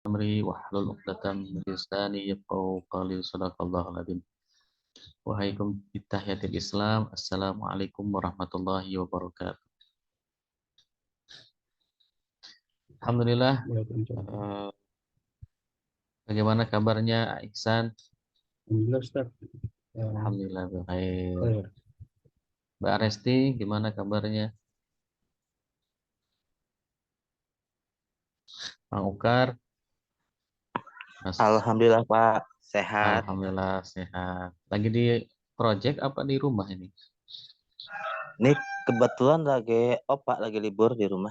Amri wahlul 'uqdatam min lisani yafqahu qawli. Shadaqallahul adzim. Wahaikum bittahiyatil Islam. Assalamualaikum warahmatullahi wabarakatuh. Alhamdulillah. Waalaikumsalam. eh, Bagaimana kabarnya Ihsan? Alhamdulillah Ustaz. Alhamdulillah baik. Khair. Mbak Resti gimana kabarnya? Bang Ukar? Mas, Alhamdulillah Pak, sehat. Alhamdulillah sehat. Lagi di project apa di rumah ini? Ini kebetulan lagi libur di rumah.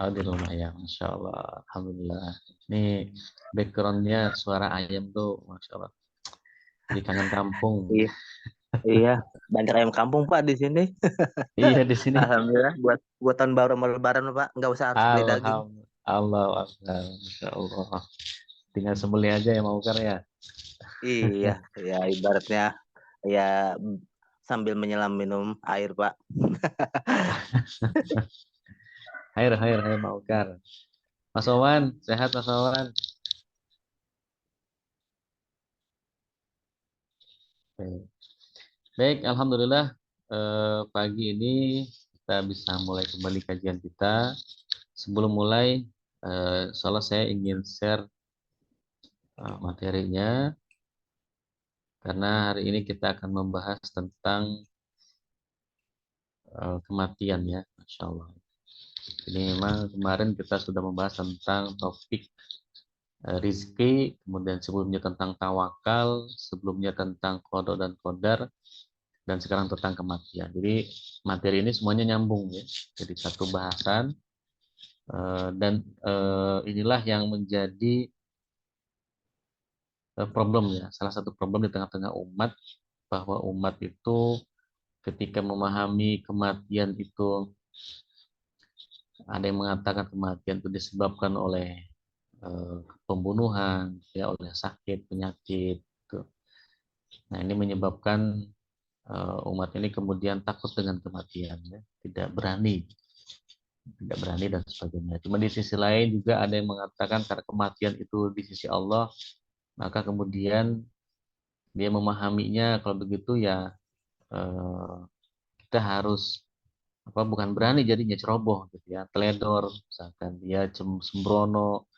Oh di rumah ya, Masya Allah. Alhamdulillah. Ini backgroundnya suara ayam tuh, Masya Allah. Di kangen kampung. Iya, iya, banyak ayam kampung Pak di sini. Iya di sini. Alhamdulillah buat tahun baru sama Lebaran Pak, nggak usah harus beli daging. Alhamdulillah. Allahu Akbar. Masya Allah. Tinggal sembelih aja ya mau ya. Iya, ya ibaratnya ya sambil menyelam minum air Pak. Hai mau Mas Owan, sehat Mas Owan? Baik, baik, Alhamdulillah. Pagi ini kita bisa mulai kembali kajian kita. Sebelum mulai, soalnya saya ingin share materinya karena hari ini kita akan membahas tentang kematian ya, Masya Allah. Ini memang kemarin kita sudah membahas tentang topik rizki, kemudian sebelumnya tentang tawakal, sebelumnya tentang qada dan qadar, dan sekarang tentang kematian. Jadi materi ini semuanya nyambung ya, jadi satu bahasan. Dan inilah yang menjadi problem ya, salah satu problem di tengah-tengah umat, bahwa umat itu ketika memahami kematian itu, ada yang mengatakan kematian itu disebabkan oleh pembunuhan, ya, oleh sakit, penyakit. Gitu. Nah ini menyebabkan umat ini kemudian takut dengan kematian, ya, tidak berani dan sebagainya. Cuma di sisi lain juga ada yang mengatakan karena kematian itu di sisi Allah, maka kemudian dia memahaminya kalau begitu ya eh, kita harus apa bukan berani jadinya ceroboh gitu ya, teledor, misalkan dia sembrono,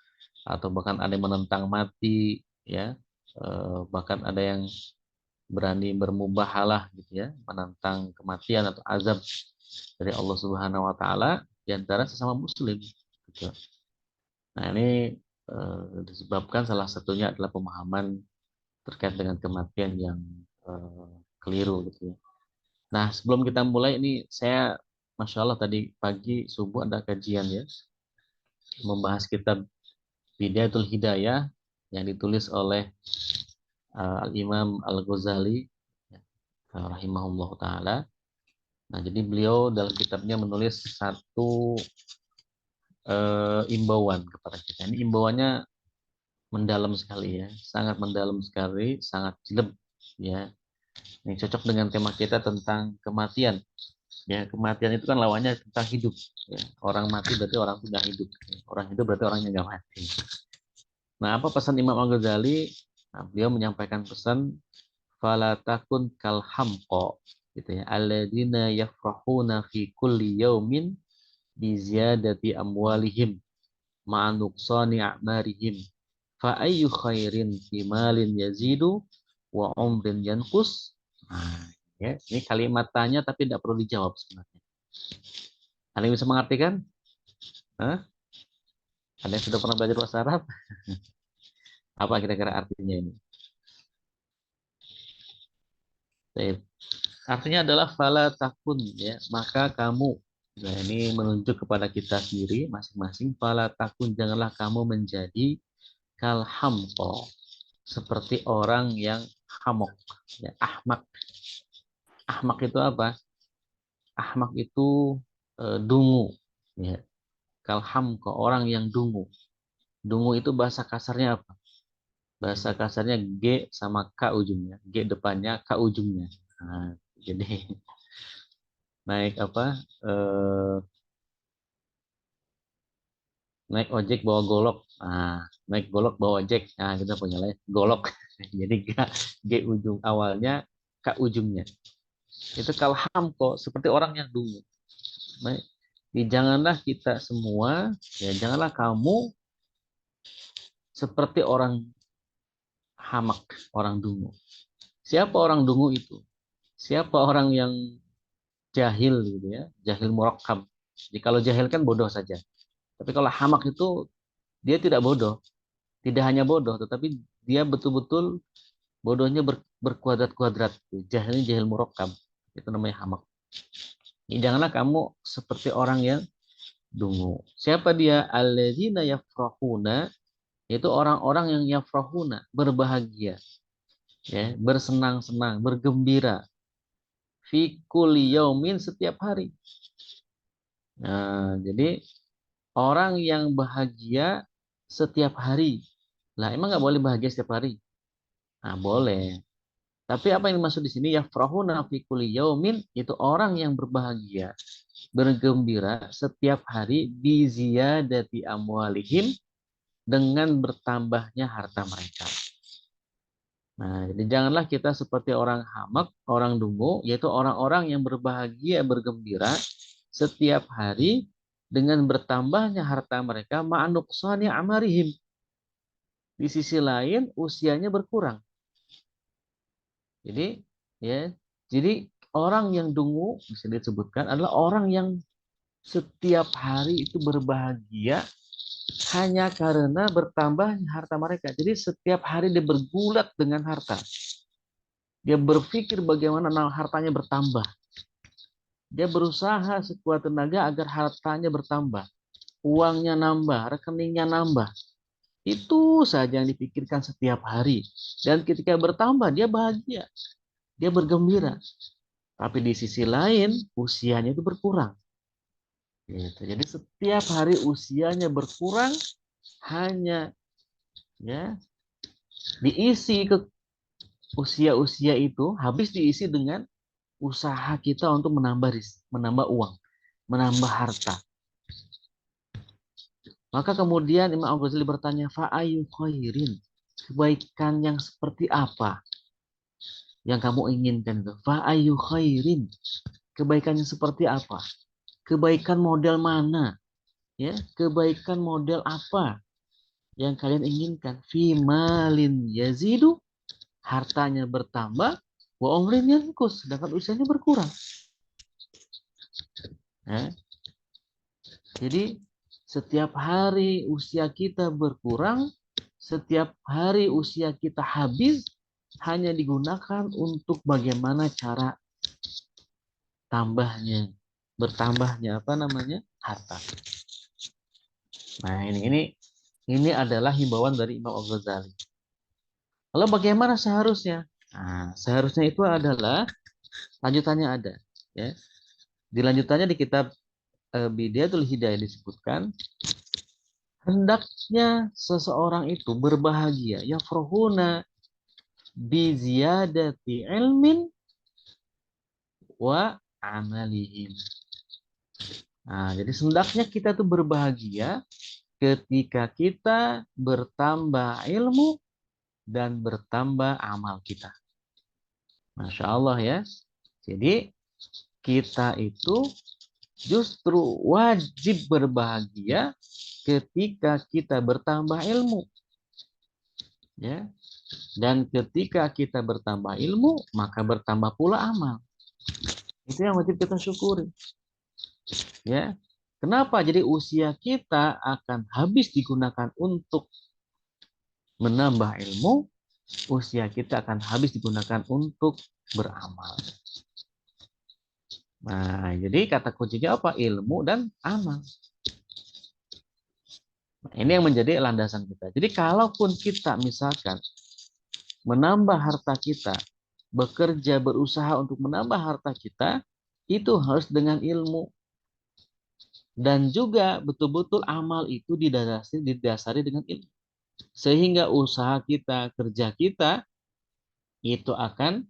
atau bahkan ada yang menentang mati ya. Bahkan ada yang berani bermubahalah gitu ya, menantang kematian atau azab dari Allah Subhanahu wa taala di antara sesama muslim gitu. Nah, ini disebabkan salah satunya adalah pemahaman terkait dengan kematian yang keliru gitu ya. Nah, sebelum kita mulai ini saya Masya Allah tadi pagi subuh ada kajian ya, membahas kitab Bidayatul Hidayah yang ditulis oleh Al-Imam Al-Ghazali rahimahullah taala. Nah, jadi beliau dalam kitabnya menulis satu imbauan kepada kita. Ini imbauannya mendalam sekali ya, sangat mendalam sekali, sangat jelek ya. Ini cocok dengan tema kita tentang kematian. Ya, kematian itu kan lawannya tentang hidup. Ya. Orang mati berarti orang sudah hidup. Orang hidup berarti orangnya nggak mati. Nah, apa pesan Imam Al-Ghazali? Nah, beliau menyampaikan pesan fala takun kal hamqa gitu ya. Alladzina yafrahuna fi kulli yaumin bi ziyadati amwalihim ma'a nuqsani a'marihim. Fa ayyu khairin fi malin yazidu wa umrin yanqus. Nah, ya, ini kalimat tanya tapi tidak perlu dijawab sebenarnya. Ada yang bisa mengartikan? Hah? Ada yang sudah pernah belajar bahasa Arab? Apa kira-kira artinya ini? Baik. Artinya adalah fala takun ya, maka kamu. Nah, ini menunjuk kepada kita sendiri masing-masing. Fala takun, janganlah kamu menjadi kal hamqa, seperti orang yang hamok, ya, ahmak. Ahmak itu apa? Ahmak itu dungu, ya. Kal hamqa, orang yang dungu. Dungu itu bahasa kasarnya apa? Bahasa kasarnya G sama K ujungnya. G depannya, K ujungnya. Nah, jadi naik apa? Eh, naik ojek bawa golok. Nah, naik golok bawa jack. Nah, kita punya lah golok. Jadi G ujung awalnya, K ujungnya. Itu kalau hamko seperti orang yang dungu. Baik. Jadi janganlah kita semua, ya janganlah kamu seperti orang hamak, orang dungu. Siapa orang dungu itu? Siapa orang yang jahil gitu ya, jahil murakkab. Jadi kalau jahil kan bodoh saja. Tapi kalau hamak itu dia tidak bodoh, tidak hanya bodoh, tetapi dia betul-betul bodohnya berkuadrat-kuadrat. Jahilnya jahil murakkab. Itu namanya hamak. Jadi janganlah kamu seperti orang yang dungu. Siapa dia? Alladzina yafrahuna, itu orang-orang yang yafrahuna, berbahagia, ya, bersenang-senang, bergembira fi kulli yaumin, setiap hari. Nah, jadi orang yang bahagia setiap hari. Lah, emang nggak boleh bahagia setiap hari? Nah, boleh. Tapi apa yang dimaksud di sini? Yafrahuna fi kulli yaumin, itu orang yang berbahagia, bergembira setiap hari bi ziyadati amwalihim, dengan bertambahnya harta mereka. Nah, jadi janganlah kita seperti orang hamak, orang dungu, yaitu orang-orang yang berbahagia, bergembira setiap hari dengan bertambahnya harta mereka, ma'anuqsani amarihim. Di sisi lain usianya berkurang. Jadi ya, jadi orang yang dungu bisa disebutkan adalah orang yang setiap hari itu berbahagia hanya karena bertambahnya harta mereka. Jadi setiap hari dia bergulat dengan harta. Dia berpikir bagaimana hartanya bertambah. Dia berusaha sekuat tenaga agar hartanya bertambah. Uangnya nambah, rekeningnya nambah. Itu saja yang dipikirkan setiap hari. Dan ketika bertambah, dia bahagia. Dia bergembira. Tapi di sisi lain, usianya itu berkurang. Gitu. Jadi setiap hari usianya berkurang, hanya ya diisi ke usia-usia itu, habis diisi dengan usaha kita untuk menambah uang, menambah harta. Maka kemudian Imam Al-Ghazali bertanya, fa'ayu khairin, kebaikan yang seperti apa yang kamu inginkan itu? Fa'ayu khairin, kebaikan yang seperti apa? Kebaikan model mana? Ya, kebaikan model apa yang kalian inginkan? Fi malin yazidu, hartanya bertambah, wa umrin yanqus, sedangkan usianya berkurang. Ya. Jadi setiap hari usia kita berkurang, setiap hari usia kita habis, hanya digunakan untuk bagaimana cara bertambahnya harta. Nah, ini adalah himbauan dari Imam Al-Ghazali. Lalu bagaimana seharusnya? Nah, seharusnya itu adalah lanjutannya ada, ya. Di lanjutannya di kitab Bidayatul Hidayah disebutkan, hendaknya seseorang itu berbahagia, yafrahuna bi ziyadati ilmin wa amalihim. Nah, jadi hendaknya kita tuh berbahagia ketika kita bertambah ilmu dan bertambah amal kita. Masya Allah ya. Jadi kita itu justru wajib berbahagia ketika kita bertambah ilmu. Ya. Dan ketika kita bertambah ilmu, maka bertambah pula amal. Itu yang wajib kita syukuri. Ya. Kenapa? Jadi usia kita akan habis digunakan untuk menambah ilmu, usia kita akan habis digunakan untuk beramal. Nah, jadi kata kuncinya apa? Ilmu dan amal. Nah, ini yang menjadi landasan kita. Jadi kalaupun kita misalkan menambah harta kita, bekerja, berusaha untuk menambah harta kita, itu harus dengan ilmu. Dan juga betul-betul amal itu didasari dengan ilmu. Sehingga usaha kita, kerja kita, itu akan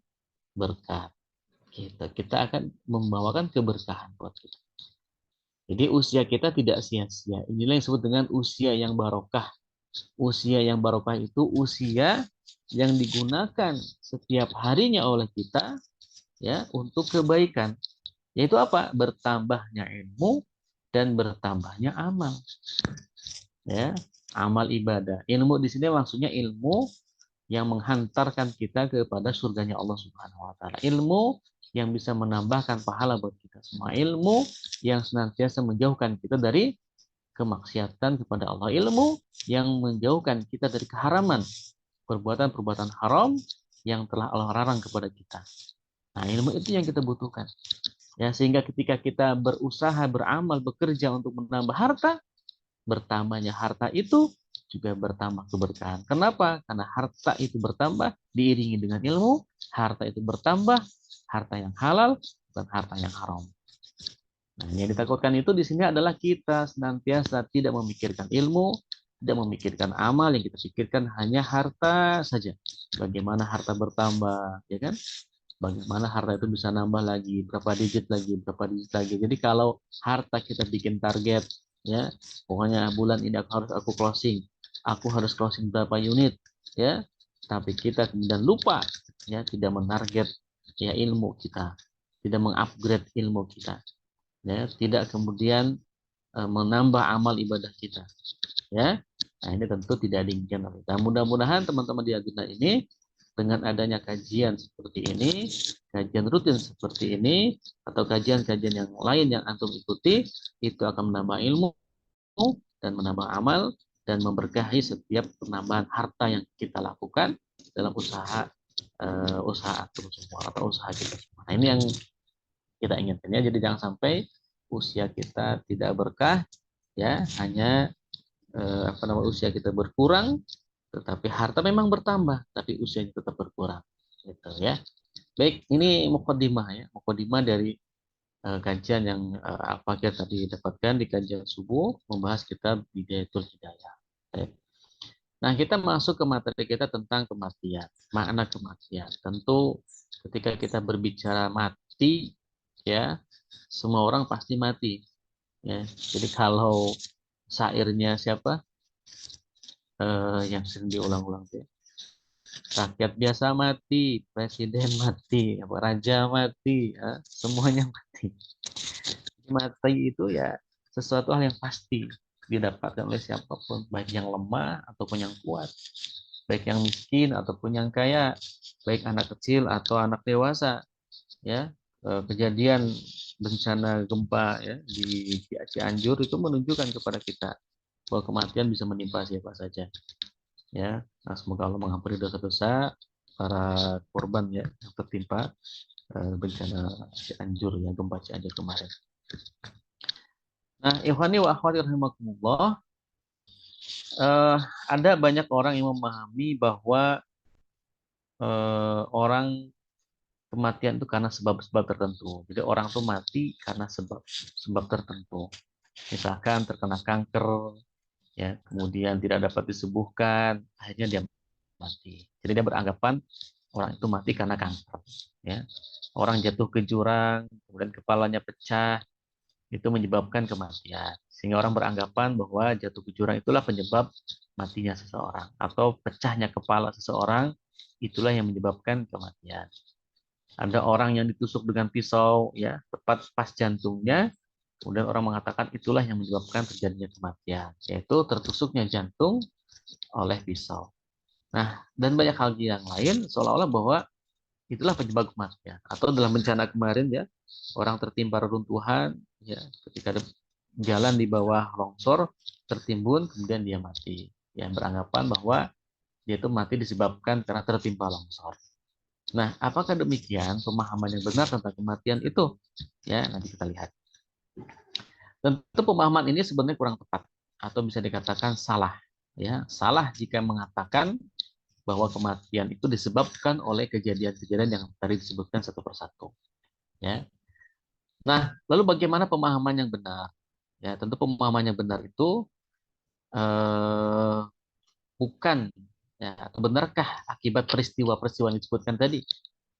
berkah. Kita akan membawakan keberkahan buat kita. Jadi usia kita tidak sia-sia. Inilah yang disebut dengan usia yang barokah. Usia yang barokah itu usia yang digunakan setiap harinya oleh kita ya untuk kebaikan. Yaitu apa? Bertambahnya ilmu dan bertambahnya amal. Ya, amal ibadah. Ilmu di sini maksudnya ilmu yang menghantarkan kita kepada surganya Allah Subhanahu wa taala. Ilmu yang bisa menambahkan pahala buat kita semua. Ilmu yang senantiasa menjauhkan kita dari kemaksiatan kepada Allah. Ilmu yang menjauhkan kita dari keharaman, perbuatan-perbuatan haram yang telah Allah larang kepada kita. Nah, ilmu itu yang kita butuhkan. Ya, sehingga ketika kita berusaha, beramal, bekerja untuk menambah harta, bertambahnya harta itu juga bertambah keberkahan. Kenapa? Karena harta itu bertambah diiringi dengan ilmu, harta itu bertambah, harta yang halal bukan harta yang haram. Nah, yang ditakutkan itu di sini adalah kita senantiasa tidak memikirkan ilmu, tidak memikirkan amal, yang kita pikirkan hanya harta saja. Bagaimana harta bertambah, ya kan? Bagaimana harta itu bisa nambah lagi, berapa digit lagi, berapa digit lagi. Jadi kalau harta kita bikin target, ya, pokoknya bulan ini aku harus closing berapa unit, ya. Tapi kita kemudian lupa, ya, tidak menarget ya ilmu kita, tidak mengupgrade ilmu kita, ya, tidak kemudian menambah amal ibadah kita, ya. Nah, ini tentu tidak diinginkan oleh kita. Mudah-mudahan teman-teman di Agenda ini dengan adanya kajian seperti ini, kajian rutin seperti ini, atau kajian-kajian yang lain yang antum ikuti, itu akan menambah ilmu dan menambah amal dan memberkahi setiap penambahan harta yang kita lakukan dalam usaha antum semua atau usaha kita semua. Nah, ini yang kita inginkan ya. Jadi jangan sampai usia kita tidak berkah, ya, hanya usia kita berkurang, tetapi harta memang bertambah, tapi usianya tetap berkurang. Gitu ya. Baik, ini mukadimah ya, mukadimah dari kajian yang apa kita tadi dapatkan di kajian subuh, membahas kitab Bidayatul Hidayah. Baik. Nah, kita masuk ke materi kita tentang kematian, makna kematian. Tentu ketika kita berbicara mati, ya, semua orang pasti mati. Ya. Jadi kalau syairnya siapa? Yang sering diulang-ulang tuh. Rakyat biasa mati, presiden mati, raja mati, ya, semuanya mati. Mati itu ya sesuatu hal yang pasti didapatkan oleh siapapun, baik yang lemah ataupun yang kuat, baik yang miskin ataupun yang kaya, baik anak kecil atau anak dewasa. Ya, kejadian bencana gempa ya di Cianjur itu menunjukkan kepada kita bahwa kematian bisa menimpa siapa saja. Ya, nah, semoga Allah mengampuni dosa-dosa para korban ya yang tertimpa bencana Cianjur ya, gempa Cianjur kemarin. Nah, ikhwani wa akhwati rahimakumullah, ada banyak orang yang memahami bahwa orang kematian itu karena sebab-sebab tertentu. Jadi orang tuh mati karena sebab tertentu. Misalkan terkena kanker, ya, kemudian tidak dapat disembuhkan, akhirnya dia mati. Jadi dia beranggapan orang itu mati karena kanker. Ya. Orang jatuh ke jurang, kemudian kepalanya pecah, itu menyebabkan kematian. Sehingga orang beranggapan bahwa jatuh ke jurang itulah penyebab matinya seseorang. Atau pecahnya kepala seseorang, itulah yang menyebabkan kematian. Ada orang yang ditusuk dengan pisau, ya, tepat pas jantungnya, kemudian orang mengatakan itulah yang menyebabkan terjadinya kematian, yaitu tertusuknya jantung oleh pisau. Nah, dan banyak hal yang lain seolah-olah bahwa itulah penyebab kematian. Atau dalam bencana kemarin ya, orang tertimpa reruntuhan, ya, ketika jalan di bawah longsor tertimbun, kemudian dia mati. Yang beranggapan bahwa dia itu mati disebabkan karena tertimpa longsor. Nah, apakah demikian pemahaman yang benar tentang kematian itu? Ya, nanti kita lihat. Tentu pemahaman ini sebenarnya kurang tepat atau bisa dikatakan salah. Ya, salah jika mengatakan bahwa kematian itu disebabkan oleh kejadian-kejadian yang tadi disebutkan satu persatu. Ya. Nah, lalu bagaimana pemahaman yang benar? Ya, tentu pemahaman yang benar itu bukan, ya, atau benarkah akibat peristiwa-peristiwa yang disebutkan tadi?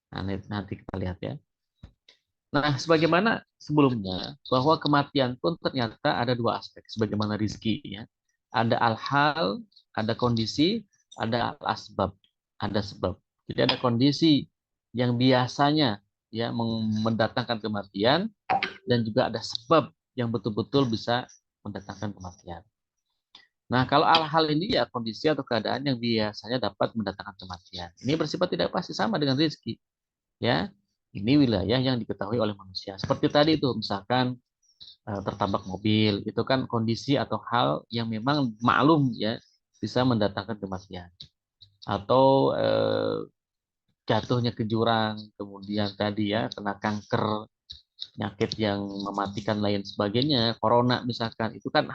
Nah, nanti kita lihat ya. Nah, sebagaimana sebelumnya, bahwa kematian pun ternyata ada dua aspek, sebagaimana rizki. Ya. Ada al-hal ada kondisi, ada asbab, ada sebab. Jadi ada kondisi yang biasanya ya mendatangkan kematian, dan juga ada sebab yang betul-betul bisa mendatangkan kematian. Nah, kalau hal ini ya kondisi atau keadaan yang biasanya dapat mendatangkan kematian. Ini bersifat tidak pasti, sama dengan rezeki. Ya, ini wilayah yang diketahui oleh manusia. Seperti tadi itu, misalkan tertabrak mobil, itu kan kondisi atau hal yang memang maklum ya bisa mendatangkan kematian. Atau jatuhnya ke jurang, kemudian tadi ya kena kanker, penyakit yang mematikan lain sebagainya, corona misalkan, itu kan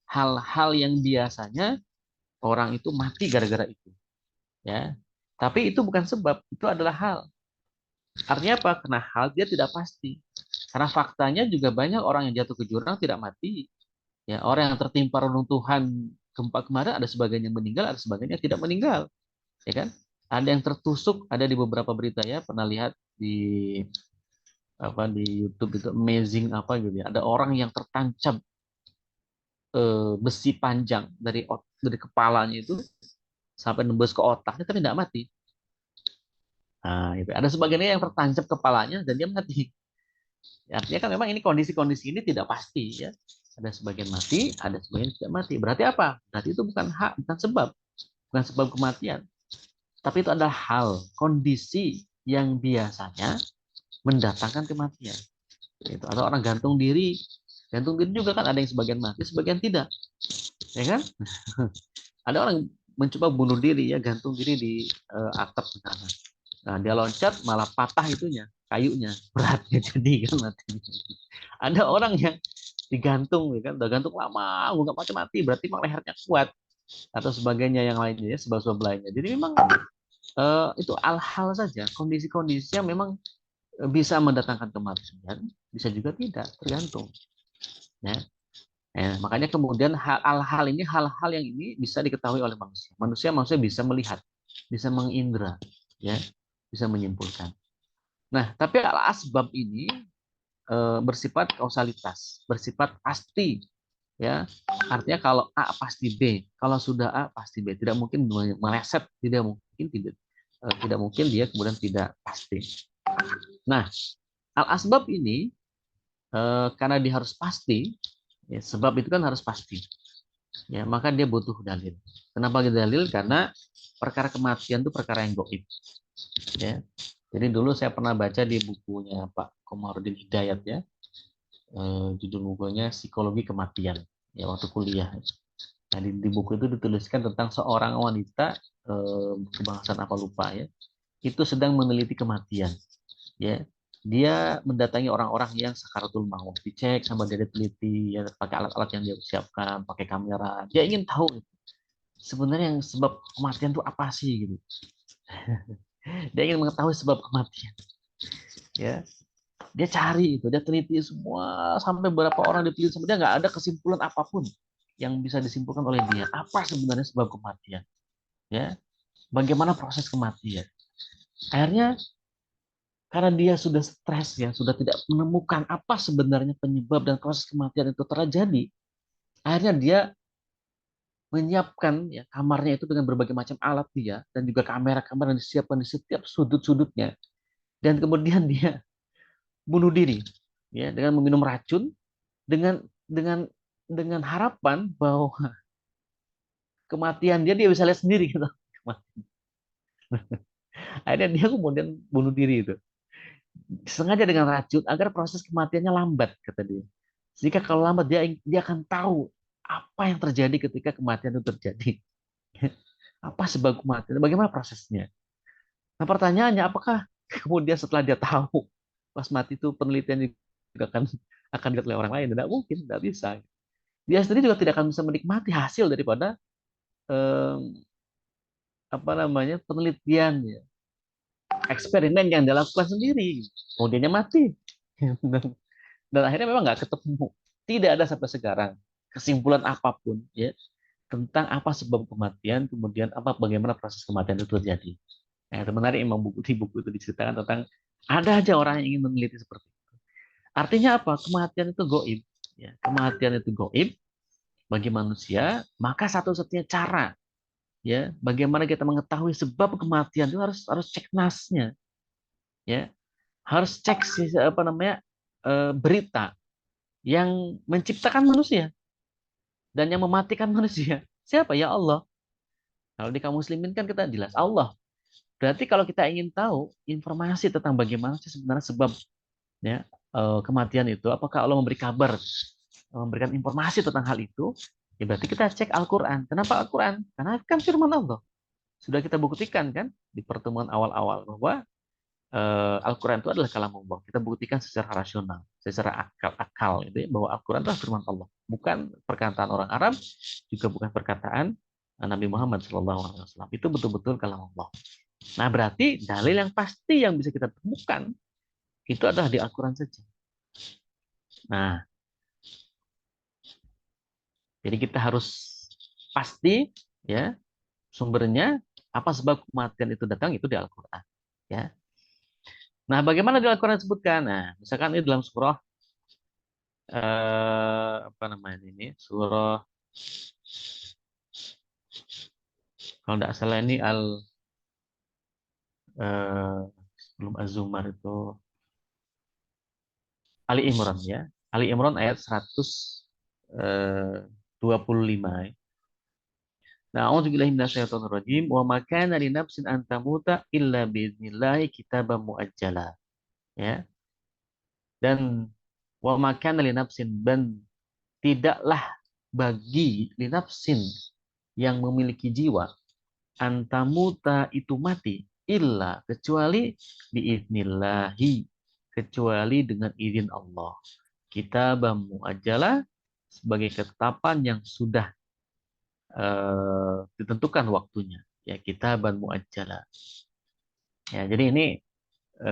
hal-hal yang biasanya orang itu mati gara-gara itu, ya. Tapi itu bukan sebab, itu adalah hal. Artinya apa? Karena hal dia tidak pasti. Karena faktanya juga banyak orang yang jatuh ke jurang tidak mati. Ya, orang yang tertimpa reruntuhan gempa kemarin ada sebagian yang meninggal, ada sebagian yang tidak meninggal, ya kan? Ada yang tertusuk, ada di beberapa berita ya, pernah lihat di di YouTube itu amazing apa gitu ya. Ada orang yang tertancap besi panjang dari kepalanya itu sampai nembus ke otaknya tapi tidak mati. Nah, itu ada sebagiannya yang tertancap kepalanya dan dia mati. Artinya kan memang ini kondisi-kondisi ini tidak pasti ya. Ada sebagian mati, ada sebagian tidak mati. Berarti apa? Berarti itu bukan hak, bukan sebab kematian. Tapi itu adalah hal, kondisi yang biasanya mendatangkan kematian. Itu atau orang gantung diri juga kan ada yang sebagian mati, sebagian tidak, ya kan? Ada orang mencoba bunuh diri ya, gantung diri di atap sana. Nah, dia loncat malah patah itunya, kayunya, beratnya jadi kan mati. Ada orang yang digantung, ya kan, udah gantung lama, nggak mati-mati, berarti memang lehernya kuat atau sebagainya yang lainnya ya, sebab-sebab lainnya. Jadi memang itu hal-hal saja, kondisi-kondisi yang memang bisa mendatangkan kematian, bisa juga tidak, tergantung. Ya. Makanya kemudian hal-hal yang ini bisa diketahui oleh manusia. Manusia bisa melihat, bisa mengindra, ya, bisa menyimpulkan. Nah, tapi al-asbab ini bersifat kausalitas, bersifat pasti, ya. Artinya kalau A pasti B, kalau sudah A pasti B, tidak mungkin meleset, tidak mungkin dia kemudian tidak pasti. Nah, al-asbab ini karena dia harus pasti, ya, sebab itu kan harus pasti, ya, maka dia butuh dalil. Kenapa dalil? Karena perkara kematian itu perkara yang gaib, ya. Jadi dulu saya pernah baca di bukunya Pak Komarudin Hidayat ya, judul bukunya Psikologi Kematian, ya, waktu kuliah. Nah, di buku itu dituliskan tentang seorang wanita, kebangsaan apa lupa ya, itu sedang meneliti kematian, ya. Dia mendatangi orang-orang yang sakaratul maut, dicek sama dia, diteliti ya, pakai alat-alat yang dia siapkan, pakai kamera. Dia ingin tahu sebenarnya yang sebab kematian itu apa sih gitu. Dia ingin mengetahui sebab kematian, ya. Dia cari itu, dia teliti semua, sampai beberapa orang diteliti, sampai dia nggak ada kesimpulan apapun yang bisa disimpulkan oleh dia. Apa sebenarnya sebab kematian, ya? Bagaimana proses kematian? Akhirnya karena dia sudah stres ya, sudah tidak menemukan apa sebenarnya penyebab dan proses kematian itu terjadi, akhirnya dia menyiapkan ya kamarnya itu dengan berbagai macam alat dia, dan juga kamera-kamera yang disiapkan di setiap sudut-sudutnya, dan kemudian dia bunuh diri ya dengan meminum racun, dengan dengan dengan harapan bahwa kematian dia bisa lihat sendiri gitu. Akhirnya dia kemudian bunuh diri itu, sengaja dengan racun agar proses kematiannya lambat, kata dia. Jika kalau lambat dia akan tahu apa yang terjadi ketika kematian itu terjadi. Apa sebab kematian? Bagaimana prosesnya? Nah, pertanyaannya, apakah kemudian setelah dia tahu pas mati itu penelitian juga akan dilihat oleh orang lain? Tidak mungkin, tidak bisa. Dia sendiri juga tidak akan bisa menikmati hasil daripada eh, penelitian ya, eksperimen yang dilakukan sendiri. Kemudiannya mati. Dan akhirnya memang nggak ketemu. Tidak ada sampai sekarang kesimpulan apapun ya tentang apa sebab kematian, kemudian bagaimana proses kematian itu terjadi. Nah, itu menarik, emang di buku itu diceritakan tentang ada aja orang yang ingin meneliti seperti itu. Artinya apa? Kematian itu goib. Ya, kematian itu goib. bagi manusia, maka satu-satunya cara ya bagaimana kita mengetahui sebab kematian itu harus cek nasnya, ya. Harus cek berita yang menciptakan manusia dan yang mematikan manusia. Siapa? Ya Allah. Kalau di kaum muslimin kan kita jelas Allah. Berarti kalau kita ingin tahu informasi tentang bagaimana sih sebenarnya sebab ya kematian itu, apakah Allah memberi kabar, memberikan informasi tentang hal itu, ya berarti kita cek Al-Quran. Kenapa Al-Quran? Karena kan firman Allah. Sudah kita buktikan kan di pertemuan awal-awal bahwa Al-Quran itu adalah kalam Allah. Kita buktikan secara rasional, secara akal itu ya, bahwa Al-Quran adalah firman Allah, bukan perkataan orang Arab, juga bukan perkataan Nabi Muhammad SAW. Itu betul-betul kalam Allah. Nah, berarti dalil yang pasti yang bisa kita temukan itu adalah di Al-Quran saja. Nah, jadi kita harus pasti ya sumbernya apa sebab kematian itu datang itu di Al-Quran. Ya. Nah, bagaimana di Al-Quran disebutkan? Nah, misalkan ini dalam surah apa namanya ini? Surah kalau tidak salah ini sebelum Az-Zumar itu Ali Imran ya. Ali Imran ayat 125. Nah, a'udzubillahi minasyaitonir rajim wa ma kana li nafsin an tamuta illa biidznillah kitaban muajjala. Ya. Dan wa ma kana li nafsin dan tidaklah bagi li nafsin yang memiliki jiwa antamuta itu mati illa kecuali biiznillahi kecuali dengan izin Allah. Kitaban muajjala sebagai ketetapan yang sudah ditentukan waktunya, ya kitaban muajjala. Ya, jadi ini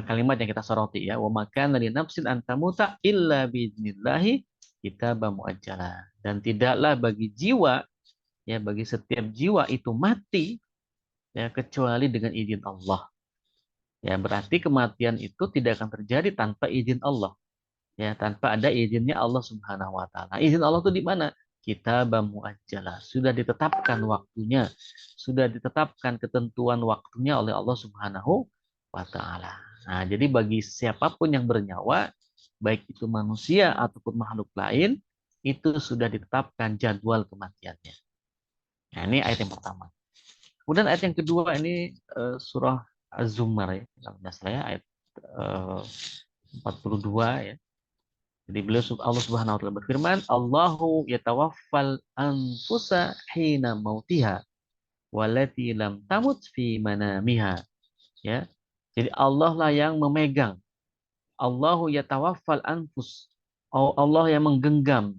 kalimat yang kita soroti ya, wa makana li nafsin an tamuta illa biiznillahi kitaban muajjala. Dan tidaklah bagi jiwa ya bagi setiap jiwa itu mati ya kecuali dengan izin Allah. Ya, berarti kematian itu tidak akan terjadi tanpa izin Allah. Ya, tanpa ada izinnya Allah Subhanahu wa taala. Izin Allah itu di mana? Kitabam muajjala. Sudah ditetapkan waktunya. Sudah ditetapkan ketentuan waktunya oleh Allah Subhanahu wa taala. Nah, jadi bagi siapapun yang bernyawa, baik itu manusia ataupun makhluk lain, itu sudah ditetapkan jadwal kematiannya. Nah, ini ayat yang pertama. Kemudian ayat yang kedua ini surah Az-Zumar ya, kalau tidak salah ya, ayat 42 ya. Jadi beliau Allah Subhanahu wa taala berfirman, Allahu yatawaffal anfusa hina mautiha wallati lam tamut fi manamiha. Ya. Jadi Allah lah yang memegang. Allahu yatawaffal anfus. Allah yang menggenggam.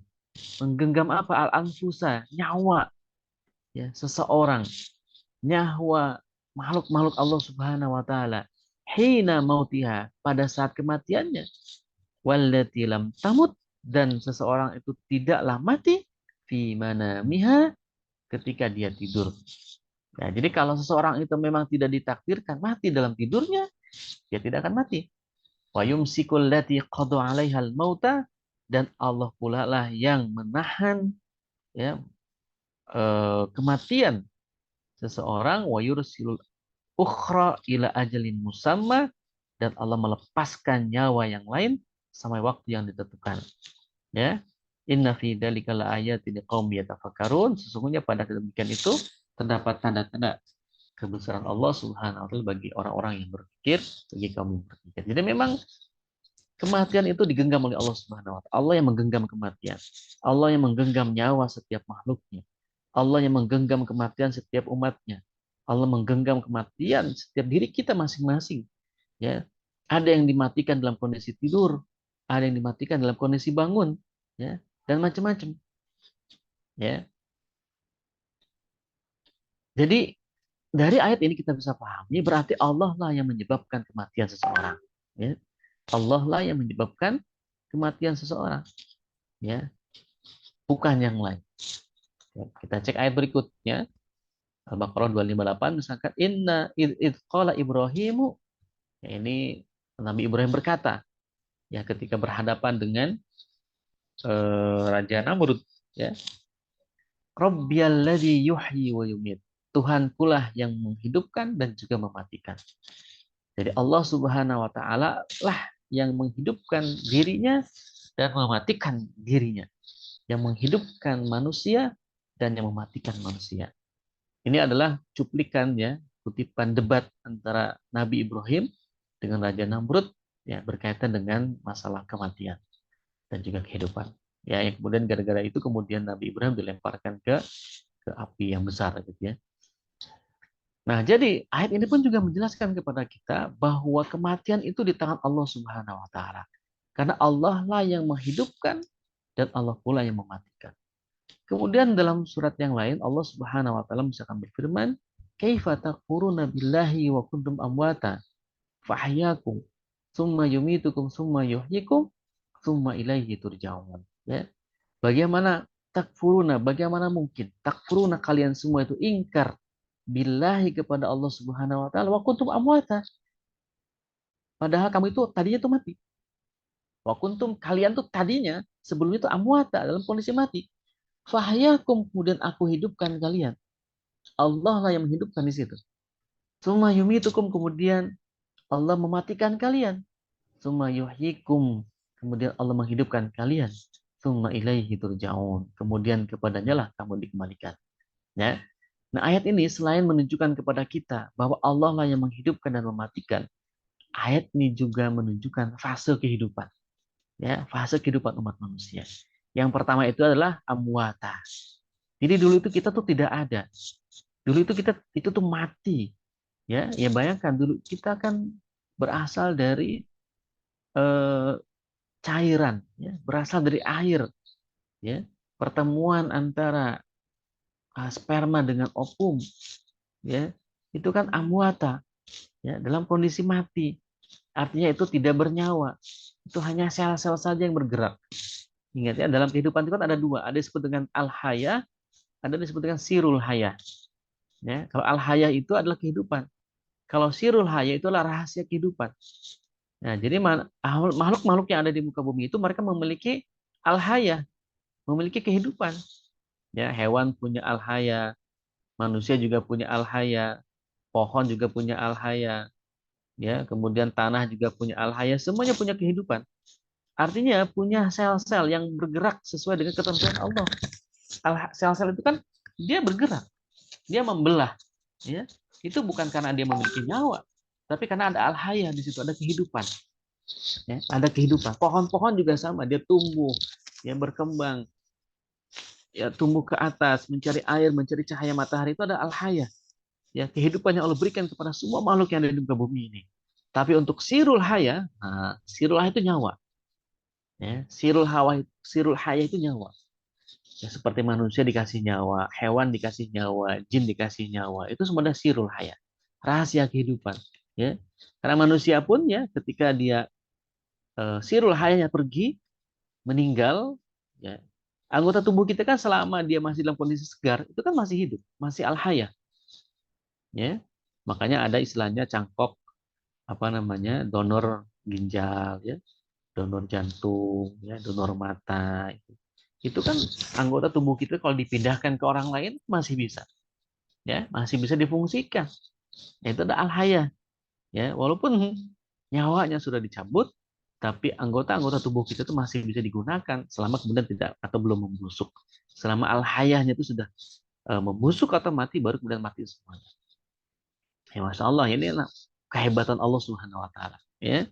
Menggenggam apa? Al-anfusa, nyawa ya, seseorang. Nyawa makhluk-makhluk Allah Subhanahu wa taala. Hina mautiha, pada saat kematiannya. Wallati lam tamut, dan seseorang itu tidaklah mati fi manamiha ketika dia tidur. Ya, jadi kalau seseorang itu memang tidak ditakdirkan mati dalam tidurnya, dia tidak akan mati. Wa yumsikul lati qada 'alaihal mauta, dan Allah pula lah yang menahan ya kematian seseorang, wa yursilul ukhra ila ajalin musamma, dan Allah melepaskan nyawa yang lain sampai waktu yang ditentukan. Ya. Inna fi dzalika laayatin liqaumin yatafakkarun. Sesungguhnya pada demikian itu terdapat tanda-tanda kebesaran Allah Subhanahu wa taala bagi orang-orang yang berpikir, bagi kaum yang berpikir. Jadi memang kematian itu digenggam oleh Allah Subhanahu wa taala. Allah yang menggenggam kematian. Allah yang menggenggam nyawa setiap makhluknya. Allah yang menggenggam kematian setiap umatnya. Allah menggenggam kematian setiap diri kita masing-masing. Ya, ada yang dimatikan dalam kondisi tidur, ada yang dimatikan dalam kondisi bangun, ya, dan macam-macam. Ya, jadi dari ayat ini kita bisa pahami berarti Allah lah yang menyebabkan kematian seseorang. Ya, Allah lah yang menyebabkan kematian seseorang. Ya, bukan yang lain. Ya, kita cek ayat berikutnya. Al-Baqarah 258 misalkan inna id qala Ibrahimu, ya, ini Nabi Ibrahim berkata ya ketika berhadapan dengan Raja Namrud ya. Rabbiyalladzi yuhyi wa yumit. Tuhankulah yang menghidupkan dan juga mematikan. Jadi Allah Subhanahu wa taala lah yang menghidupkan dirinya dan mematikan dirinya. Yang menghidupkan manusia dan yang mematikan manusia. Ini adalah cuplikan ya, kutipan debat antara Nabi Ibrahim dengan Raja Namrud ya berkaitan dengan masalah kematian dan juga kehidupan. Ya, yang kemudian gara-gara itu kemudian Nabi Ibrahim dilemparkan ke api yang besar gitu ya. Nah, jadi ayat ini pun juga menjelaskan kepada kita bahwa kematian itu di tangan Allah Subhanahu wa taala. Karena Allah lah yang menghidupkan dan Allah pula yang mematikan. Kemudian dalam surat yang lain Allah Subhanahu wa taala misalkan berfirman, "Kaifa takfuruna billahi wa kuntum amwata fahyakum tsumma yumitukum tsumma yuhyikum tsumma ilaihi turja'un." Ya. Bagaimana takfuruna? Bagaimana mungkin takfuruna kalian semua itu ingkar billahi kepada Allah Subhanahu wa taala wa kuntum amwata. Padahal kamu itu tadinya itu mati. Wa kuntum kalian tuh tadinya sebelum itu amwata dalam kondisi mati. Fahyakum kemudian aku hidupkan kalian. Allah lah yang menghidupkan di situ. Summa yumitukum kemudian Allah mematikan kalian. Summa yuhyikum kemudian Allah menghidupkan kalian. Summa ilaihi turja'un. Kemudian kepadanya lah kamu dikembalikan. Ya. Nah, ayat ini selain menunjukkan kepada kita bahwa Allah lah yang menghidupkan dan mematikan, ayat ini juga menunjukkan fase kehidupan. Ya, fase kehidupan umat manusia. Yang pertama itu adalah amwata. Jadi dulu itu kita tuh tidak ada. Dulu itu kita itu tuh mati. Ya, ya bayangkan dulu kita kan berasal dari eh, cairan, ya, berasal dari air, ya. Pertemuan antara sperma dengan ovum, ya, itu kan amwata, ya, dalam kondisi mati. Artinya itu tidak bernyawa. Itu hanya sel-sel saja yang bergerak. Ingat ya, dalam kehidupan itu kan ada dua. Ada disebut dengan al-haya, ada disebut dengan sirul haya. Ya, kalau al-haya itu adalah kehidupan. Kalau sirul haya itu adalah rahasia kehidupan. Nah, jadi makhluk-makhluk yang ada di muka bumi itu mereka memiliki al-haya, memiliki kehidupan. Ya, hewan punya al-haya, manusia juga punya al-haya, pohon juga punya al-haya, ya, kemudian tanah juga punya al-haya, semuanya punya kehidupan. Artinya punya sel-sel yang bergerak sesuai dengan ketentuan Allah. Sel-sel itu kan dia bergerak, dia membelah, ya. Itu bukan karena dia memiliki nyawa, tapi karena ada al-haya di situ, ada kehidupan. Ya, ada kehidupan. Pohon-pohon juga sama, dia tumbuh, ya berkembang, ya tumbuh ke atas, mencari air, mencari cahaya matahari, itu ada al-haya. Ya, kehidupan yang Allah berikan kepada semua makhluk yang ada di muka bumi ini. Tapi untuk sirul haya, nah, sirul haya itu nyawa. Ya, sirul haya itu nyawa. Ya, seperti manusia dikasih nyawa, hewan dikasih nyawa, jin dikasih nyawa. Itu semua ada sirul haya. Rahasia kehidupan. Ya. Karena manusia pun ya ketika dia sirul hayanya pergi, meninggal, ya, anggota tubuh kita kan selama dia masih dalam kondisi segar, itu kan masih hidup, masih al-haya. Ya. Makanya ada istilahnya cangkok apa namanya donor ginjal, ya, donor jantung, ya, donor mata. Itu kan anggota tubuh kita kalau dipindahkan ke orang lain masih bisa, ya, masih bisa difungsikan. Ya, itu ada al-haya, ya, walaupun nyawanya sudah dicabut, tapi anggota-anggota tubuh kita itu masih bisa digunakan selama kemudian tidak atau belum membusuk. Selama al-hayahnya itu sudah membusuk atau mati, baru kemudian mati semuanya. Ya, Masya Allah, ini adalah kehebatan Allah Subhanahu Wa Taala. Ya.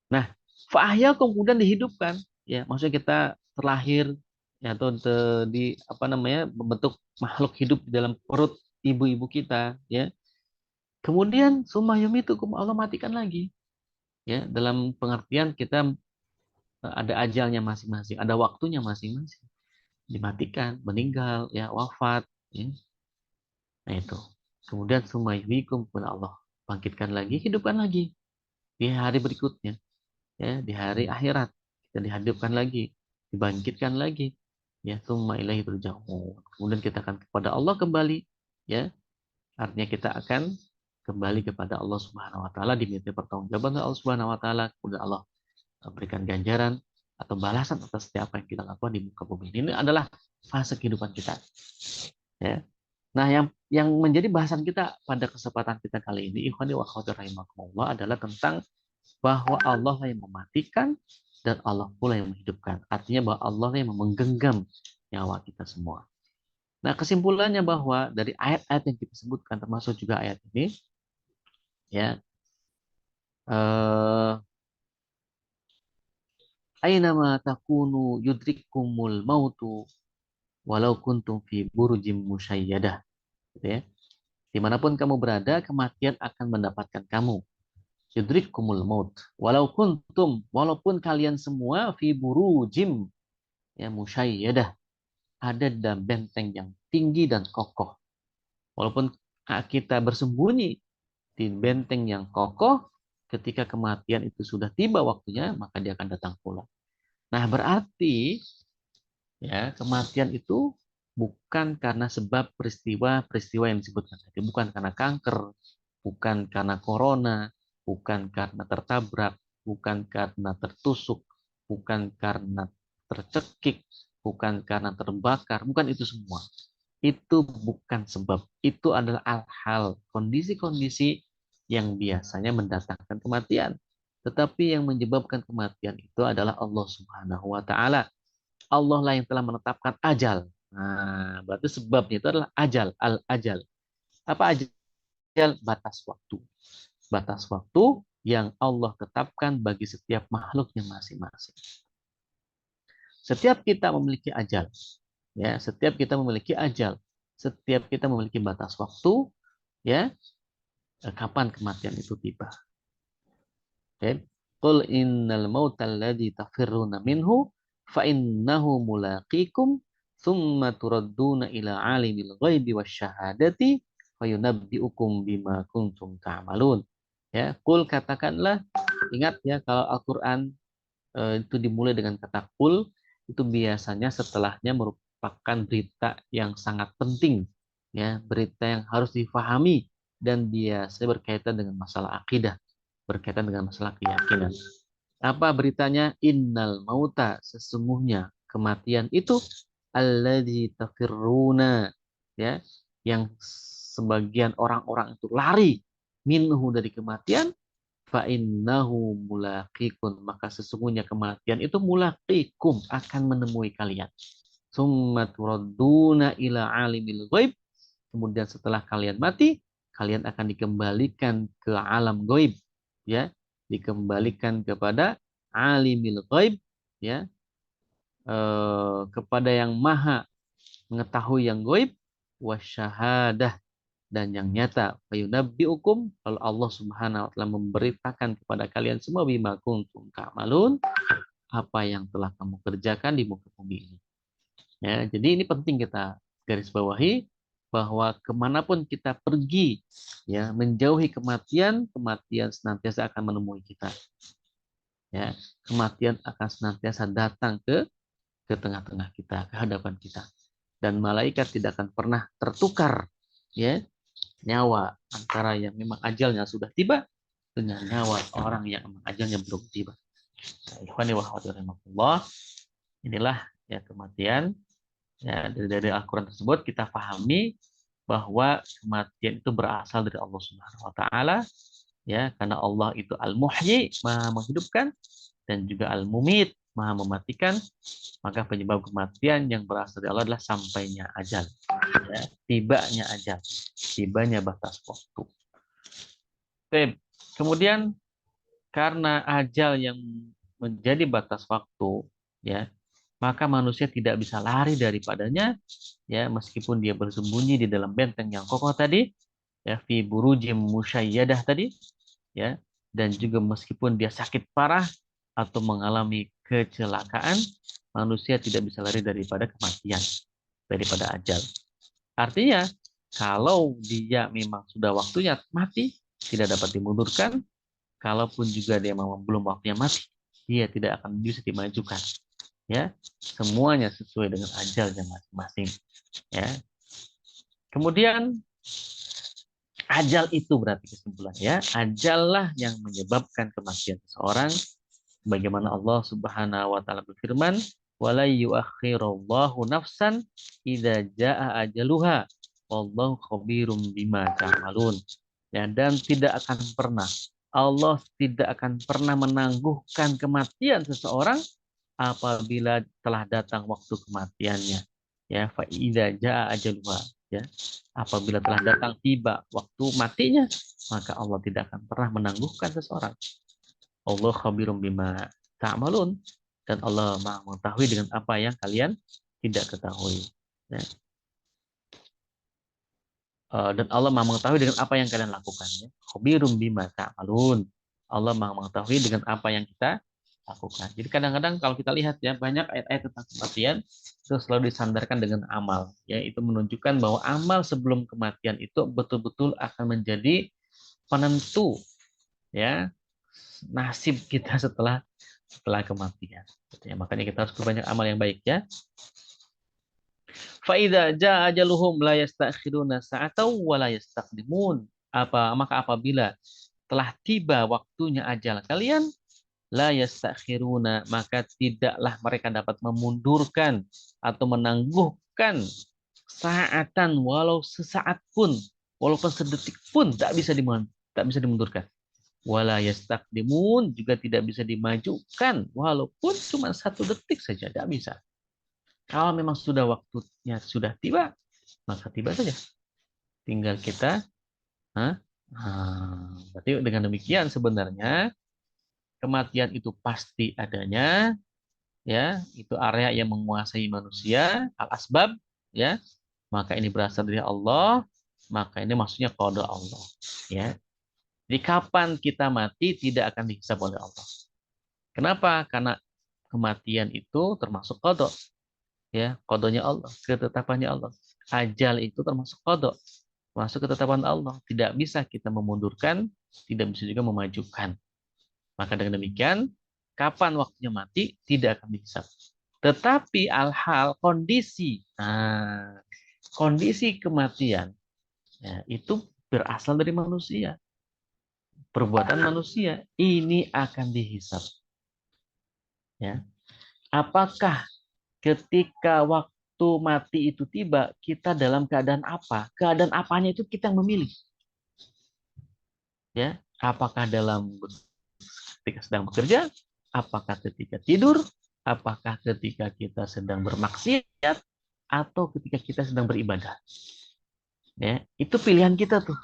Nah, fa'ahya kemudian dihidupkan. Ya, maksudnya kita terlahir ya, atau di apa namanya membentuk makhluk hidup di dalam perut ibu-ibu kita. Ya. Kemudian summa yumitukum, Allah matikan lagi. Ya, dalam pengertian kita ada ajalnya masing-masing, ada waktunya masing-masing. Dimatikan, meninggal, ya, wafat, ya. Nah itu. Kemudian sumayyikum pun Allah bangkitkan lagi, hidupkan lagi di hari berikutnya, ya, di hari akhirat kita dihidupkan lagi, dibangkitkan lagi, ya, summa ilaihi turja'un. Kemudian kita akan kepada Allah kembali, ya. Artinya kita akan kembali kepada Allah Subhanahu wa taala, diminta pertanggungjawaban oleh Allah Subhanahu wa taala, kemudian Allah berikan ganjaran, atau balasan atas setiap apa yang kita lakukan di muka bumi. Ini adalah fase kehidupan kita. Ya. Nah, yang menjadi bahasan kita pada kesempatan kita kali ini, ikhwani wa akhwati rahimakumullah, adalah tentang bahwa Allah lah yang mematikan dan Allah pula yang menghidupkan. Artinya bahwa Allah lah yang menggenggam nyawa kita semua. Nah, kesimpulannya bahwa dari ayat-ayat yang kita sebutkan, termasuk juga ayat ini, ya, ainama takunu yudrikumul mautu walau kuntum fi burujim musyayyadah, gitu ya. Dimanapun kamu berada, kematian akan mendapatkan kamu. Yudrikumul maut walaupun kalian semua fi burujim, ya, musyayyadah, ada dalam benteng yang tinggi dan kokoh. Walaupun kita bersembunyi di benteng yang kokoh, ketika kematian itu sudah tiba waktunya, maka dia akan datang pula. Nah, berarti ya, kematian itu bukan karena sebab peristiwa-peristiwa yang disebutkan tadi, bukan karena kanker, bukan karena corona, bukan karena tertabrak, bukan karena tertusuk, bukan karena tercekik, bukan karena terbakar, bukan itu semua. Itu bukan sebab. Itu adalah hal-hal, kondisi-kondisi yang biasanya mendatangkan kematian. Tetapi yang menyebabkan kematian itu adalah Allah Subhanahu wa taala. Allah lah yang telah menetapkan ajal. Nah, berarti sebabnya itu adalah ajal, al-ajal. Apa ajal? Batas waktu. Batas waktu yang Allah tetapkan bagi setiap makhluknya masing-masing. Setiap kita memiliki ajal. Ya, setiap kita memiliki ajal. Setiap kita memiliki batas waktu, ya, kapan kematian itu tiba. Okay. Qul innal mautal ladzi tafirruna minhu fa innahu mulaqikum tsumma turadduna ila alimil ghaibi wasyahadati fayunabbiukum bima kuntum ta'malun. Ya, qul, katakanlah, ingat ya, kalau Al-Qur'an itu dimulai dengan kata qul, itu biasanya setelahnya merupakan berita yang sangat penting, ya, berita yang harus difahami dan biasanya berkaitan dengan masalah akidah, berkaitan dengan masalah keyakinan. Apa beritanya? Innal mauta, sesungguhnya kematian itu, alladzi tafirruna, ya, yang sebagian orang-orang itu lari minhu, dari kematian, fa innahu mulaqikum, maka sesungguhnya kematian itu mulaqikum, akan menemui kalian. Summa turadduna ila alimil ghaib, kemudian setelah kalian mati, kalian akan dikembalikan ke alam ghaib, ya, dikembalikan kepada alimil ghaib, ya, kepada yang maha mengetahui yang ghaib, wasyahadah, dan yang nyata. Fayunabbiukum, kalau Allah Subhanahu wa taala memberitakan kepada kalian semua, bima kuntum ta'malun, apa yang telah kamu kerjakan di muka bumi ini. Ya, jadi ini penting kita garis bawahi, bahwa kemanapun kita pergi, ya, menjauhi kematian, kematian senantiasa akan menemui kita. Ya, kematian akan senantiasa datang ke tengah-tengah kita, ke hadapan kita. Dan malaikat tidak akan pernah tertukar, ya, nyawa antara yang memang ajalnya sudah tiba dengan nyawa orang yang memang ajalnya belum tiba. Ikhwani wa akhwati rahimakumullah, inilah ya kematian. Ya, dari Al-Quran tersebut kita pahami bahwa kematian itu berasal dari Allah Subhanahu wa taala, ya, karena Allah itu Al-Muhyi, Maha menghidupkan, dan juga Al-Mumit, Maha mematikan. Maka penyebab kematian yang berasal dari Allah adalah sampainya ajal, ya, tibanya ajal, tibanya batas waktu. Kemudian karena ajal yang menjadi batas waktu, ya, maka manusia tidak bisa lari daripadanya, ya, meskipun dia bersembunyi di dalam benteng yang kokoh tadi, ya, fi burujim musyayyadah tadi, ya, dan juga meskipun dia sakit parah atau mengalami kecelakaan, manusia tidak bisa lari daripada kematian, daripada ajal. Artinya, kalau dia memang sudah waktunya mati, tidak dapat dimundurkan. Kalaupun juga dia memang belum waktunya mati, dia tidak akan bisa dimajukan. Ya, semuanya sesuai dengan ajalnya masing-masing. Ya. Kemudian ajal itu berarti kesimpulannya, ajal lah yang menyebabkan kematian seseorang, Bagaimana Allah Subhanahu wa taala berfirman, "Wala yuakhirullahu nafsan idza jaa ajaluha. Wallahu khabirum bima ta'malun." Ya, dan Allah tidak akan pernah menangguhkan kematian seseorang apabila telah datang waktu kematiannya. Ya, fa idza jaa ajaluha. Ya, apabila telah datang tiba waktu matinya, maka Allah tidak akan pernah menangguhkan seseorang. Allah khabirum bima ta'malun, dan Allah Maha mengetahui dengan apa yang kalian tidak ketahui. Ya. Dan Allah Maha mengetahui dengan apa yang kalian lakukan. Ya. Khabirum bima ta'malun. Allah Maha mengetahui dengan apa yang kita lakukan. Jadi kadang-kadang kalau kita lihat ya, banyak ayat-ayat tentang kematian itu selalu disandarkan dengan amal. Ya, itu menunjukkan bahwa amal sebelum kematian itu betul-betul akan menjadi penentu ya nasib kita setelah kematian. Ya, makanya kita harus berbanyak amal yang baik ya. Fa idza jaa ajaluhum la yastakhiruna sa'atan wa la yastaqdimun. Maka apabila telah tiba waktunya ajal kalian, la yastakhiruna, maka tidaklah mereka dapat memundurkan atau menangguhkan sa'atan, walau sesaat pun, walaupun sedetik pun tak bisa dimundurkan. Wala yastaqdimun, juga tidak bisa dimajukan walaupun cuma 1 detik saja, tidak bisa. Kalau memang sudah waktunya sudah tiba, maka tiba saja. Tinggal kita berarti dengan demikian sebenarnya kematian itu pasti adanya, ya, itu area yang menguasai manusia, al-asbab, ya. Maka ini berasal dari Allah, maka ini maksudnya qada Allah, ya. Jadi kapan kita mati tidak akan dihisab oleh Allah. Kenapa? Karena kematian itu termasuk qada. Ya, qadanya Allah, ketetapannya Allah. Ajal itu termasuk qada, termasuk ketetapan Allah. Tidak bisa kita memundurkan, tidak bisa juga memajukan. Maka dengan demikian, kapan waktunya mati tidak akan dihisab. Tetapi kondisi kematian ya, itu berasal dari manusia. Perbuatan manusia ini akan dihisab. Ya. Apakah ketika waktu mati itu tiba, kita dalam keadaan apa? Keadaan apanya itu kita yang memilih. Ya, apakah ketika sedang bekerja, apakah ketika tidur, apakah ketika kita sedang bermaksiat, atau ketika kita sedang beribadah. Ya, itu pilihan kita tuh.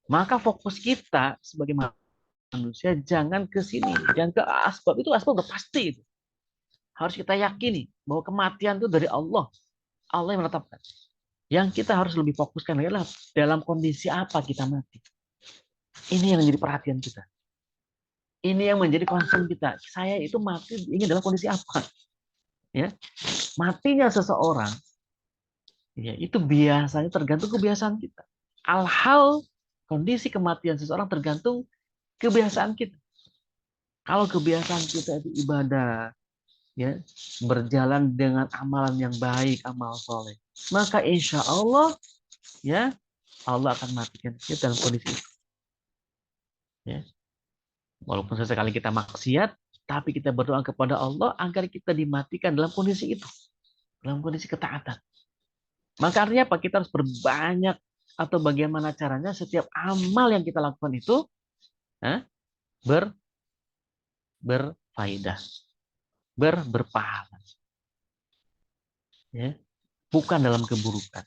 Maka fokus kita sebagai manusia jangan ke sini, jangan ke asbab. Itu asbab udah pasti itu. Harus kita yakini bahwa kematian itu dari Allah. Allah yang menetapkan. Yang kita harus lebih fokuskan adalah dalam kondisi apa kita mati. Ini yang menjadi perhatian kita. Ini yang menjadi concern kita. Saya itu mati ini dalam kondisi apa? Ya, matinya seseorang, ya itu biasanya tergantung kebiasaan kita. Kondisi kematian seseorang tergantung kebiasaan kita. Kalau kebiasaan kita itu ibadah, ya, berjalan dengan amalan yang baik, amal soleh, maka insya Allah, ya, Allah akan matikan kita dalam kondisi itu. Ya. Walaupun sesekali kita maksiat, tapi kita berdoa kepada Allah agar kita dimatikan dalam kondisi itu, dalam kondisi ketaatan. Maka artinya apa? Kita harus berbanyak, atau bagaimana caranya setiap amal yang kita lakukan itu berfaedah, berpahala, ya, bukan dalam keburukan.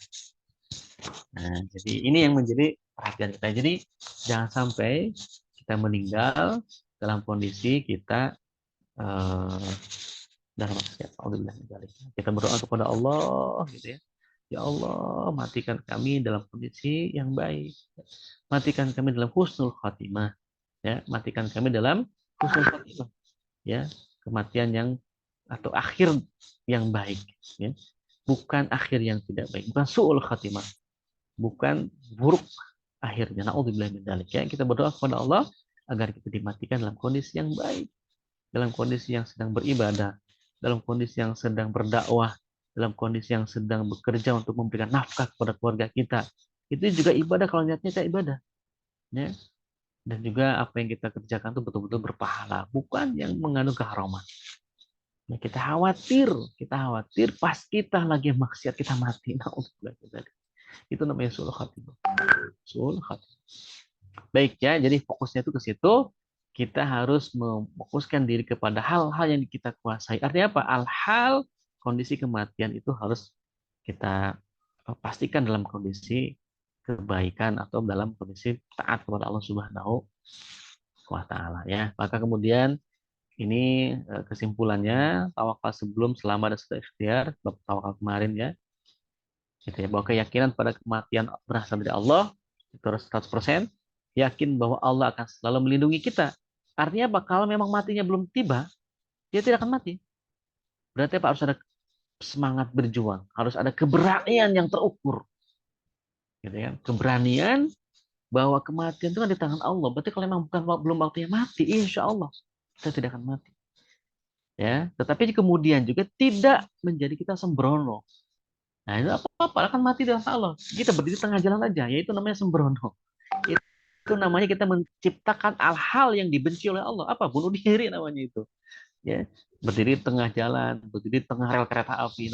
Nah, jadi ini yang menjadi perhatian kita. Jadi jangan sampai kita meninggal dalam kondisi kita dalam maksiat. Kita berdoa kepada Allah, gitu ya. Ya Allah, matikan kami dalam kondisi yang baik. Matikan kami dalam husnul khatimah. Ya, matikan kami dalam husnul khatimah. Ya, kematian yang atau akhir yang baik. Ya. Bukan akhir yang tidak baik. Bukan su'ul khatimah. Bukan buruk akhirnya. Na'udzubillah min dzalik. Ya, kita berdoa kepada Allah agar kita dimatikan dalam kondisi yang baik. Dalam kondisi yang sedang beribadah. Dalam kondisi yang sedang berdakwah. Dalam kondisi yang sedang bekerja untuk memberikan nafkah kepada keluarga kita. Itu juga ibadah kalau niatnya kita ibadah. Ya. Dan juga apa yang kita kerjakan itu betul-betul berpahala, bukan yang mengandung keharaman. Nah, kita khawatir pas kita lagi maksiat kita mati. Nah, itu namanya suul khatimah. Suul khatimah. Baik ya, jadi fokusnya itu ke situ. Kita harus memfokuskan diri kepada hal-hal yang kita kuasai. Artinya apa? Hal-hal kondisi kematian itu harus kita pastikan dalam kondisi kebaikan atau dalam kondisi taat kepada Allah Subhanahu wa taala ya. Maka kemudian ini kesimpulannya tawakal sebelum, selama dan setelah ikhtiar, bab tawakal kemarin ya. Gitu ya, bahwa keyakinan pada kematian berasal dari Allah itu harus 100%, yakin bahwa Allah akan selalu melindungi kita. Artinya apa? Kalau memang matinya belum tiba, dia tidak akan mati. Berarti apa? Harus ada semangat berjuang, harus ada keberanian yang terukur. Gitu ya. Keberanian bahwa kematian itu kan di tangan Allah. Berarti kalau memang belum waktunya mati, insya Allah kita tidak akan mati. Ya, tetapi kemudian juga tidak menjadi kita sembrono. Nah, itu apa-apa akan mati dengan Allah. Kita berdiri tengah jalan aja, yaitu namanya sembrono. Itu namanya kita menciptakan hal-hal yang dibenci oleh Allah. Apa? Bunuh diri namanya itu. Ya, berdiri tengah jalan, berdiri tengah rel kereta api.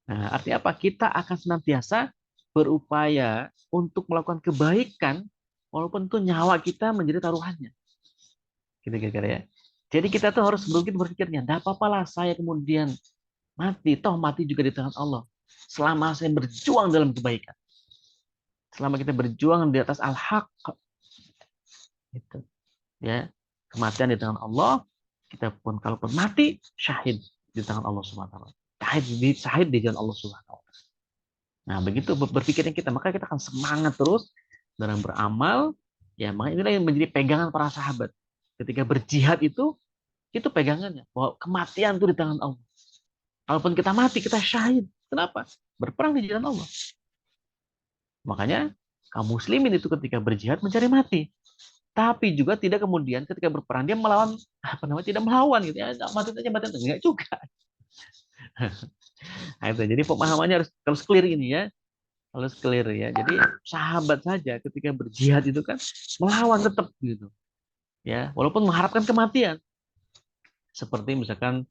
Nah, artinya apa? Kita akan senantiasa berupaya untuk melakukan kebaikan walaupun itu nyawa kita menjadi taruhannya. Gitu kira-kira ya. Jadi kita tuh harus mungkin berpikirnya, enggak apa-apalah saya kemudian mati, toh mati juga di tangan Allah. Selama saya berjuang dalam kebaikan. Selama kita berjuang di atas al-haq, gitu. Ya, kematian di tangan Allah, kita pun kalaupun mati, syahid di tangan Allah Subhanahu wa taala. Syahid di jalan Allah Subhanahu wa taala. Nah, begitu berpikirnya kita, maka kita akan semangat terus dalam beramal. Ya, makanya inilah yang menjadi pegangan para sahabat. Ketika berjihad itu pegangannya bahwa kematian itu di tangan Allah. Kalaupun kita mati, kita syahid. Kenapa? Berperang di jalan Allah. Makanya kaum muslimin itu ketika berjihad mencari mati. Tapi juga tidak kemudian ketika berperang dia melawan, tidak melawan gitu ya. Mati aja enggak juga. Nah, itu. Jadi pemahamannya harus clear ini ya. Harus clear ya. Jadi sahabat saja ketika berjihad itu kan melawan tetap gitu. Ya, walaupun mengharapkan kematian. Seperti misalkan